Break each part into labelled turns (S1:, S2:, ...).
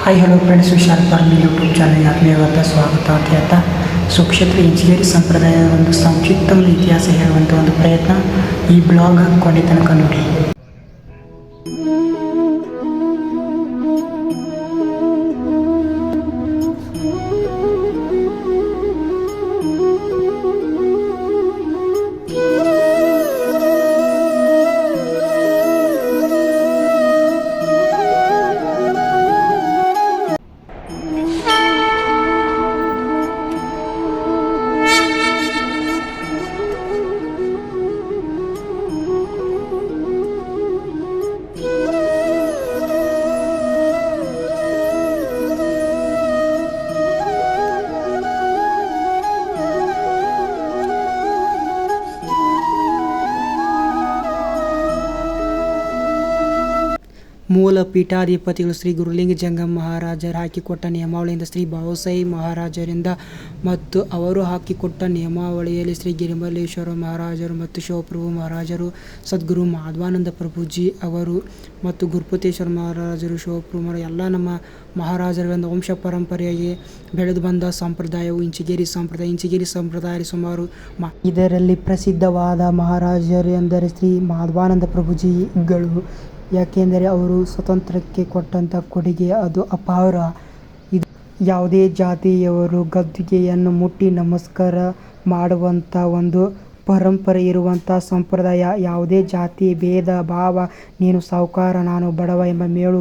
S1: Hi hello friends, Vishal ಫಾರ್ಮಿ YouTube ಚಾನಲ್ಗೆ ಆತ್ಮೀಯವಾದ ಸ್ವಾಗತ ಅಂತ ಹೇಳ್ತಾ ಕ್ಷೇತ್ರ ಇಂಜಿನಿಯರಿಂಗ್ ಸಂಪ್ರದಾಯದ ಒಂದು ಸಂಕ್ಷಿಪ್ತ ಒಂದು ಇತಿಹಾಸ ಹೇಳುವಂಥ ಒಂದು ಪ್ರಯತ್ನ ಈ ಬ್ಲಾಗ್ ಕೊನೆ ತನಕ ನೋಡಿ. ಮೂಲ ಪೀಠಾಧಿಪತಿಗಳು ಶ್ರೀ ಗುರುಲಿಂಗ ಜಂಗಮ ಮಹಾರಾಜರು ಹಾಕಿಕೊಟ್ಟ ನಿಯಮಾವಳಿಯಿಂದ ಶ್ರೀ ಬಾವುಸಾಹಿ ಮಹಾರಾಜರಿಂದ ಮತ್ತು ಅವರು ಹಾಕಿಕೊಟ್ಟ ನಿಯಮಾವಳಿಯಲ್ಲಿ ಶ್ರೀ ಗಿರಿಮಲ್ಲೇಶ್ವರ ಮಹಾರಾಜರು ಮತ್ತು ಶಿವಪ್ರಭು ಮಹಾರಾಜರು, ಸದ್ಗುರು ಮಾಧವಾನಂದ ಪ್ರಭುಜಿ ಅವರು ಮತ್ತು ಗುರುಪತೇಶ್ವರ ಮಹಾರಾಜರು, ಶಿವಪ್ರಭು ಎಲ್ಲ ನಮ್ಮ ಮಹಾರಾಜರಿಂದ ವಂಶ ಪರಂಪರೆಯಾಗಿ ಬೆಳೆದು ಬಂದ ಸಂಪ್ರದಾಯವು ಇಂಚಿಗೇರಿ ಸಂಪ್ರದಾಯ. ಇಂಚಿಗೇರಿ ಸಂಪ್ರದಾಯ ಸುಮಾರು ಇದರಲ್ಲಿ ಪ್ರಸಿದ್ಧವಾದ ಮಹಾರಾಜರು ಎಂದರೆ ಶ್ರೀ ಮಾಧವಾನಂದ ಪ್ರಭುಜಿಗಳು. ಯಾಕೆಂದರೆ ಅವರು ಸ್ವತಂತ್ರಕ್ಕೆ ಕೊಟ್ಟಂಥ ಕೊಡುಗೆ ಅದು ಅಪಾರ. ಇದು ಯಾವುದೇ ಜಾತಿಯವರು ಗದ್ದುಗೆಯನ್ನು ಮುಟ್ಟಿ ನಮಸ್ಕಾರ ಮಾಡುವಂಥ ಒಂದು ಪರಂಪರೆ ಇರುವಂಥ ಸಂಪ್ರದಾಯ. ಯಾವುದೇ ಜಾತಿ ಭೇದ ಭಾವ, ನೀನು ಸಾಹುಕಾರ ನಾನು ಬಡವ ಎಂಬ ಮೇಳು.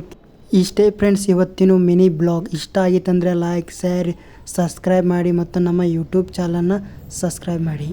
S1: ಇಷ್ಟೇ ಫ್ರೆಂಡ್ಸ್ ಇವತ್ತಿನ ಮಿನಿ ಬ್ಲಾಗ್. ಇಷ್ಟ ಆಗಿತ್ತಂದರೆ ಲೈಕ್, ಶೇರ್, ಸಬ್ಸ್ಕ್ರೈಬ್ ಮಾಡಿ ಮತ್ತು ನಮ್ಮ ಯೂಟ್ಯೂಬ್ ಚಾನಲನ್ನು ಸಬ್ಸ್ಕ್ರೈಬ್ ಮಾಡಿ.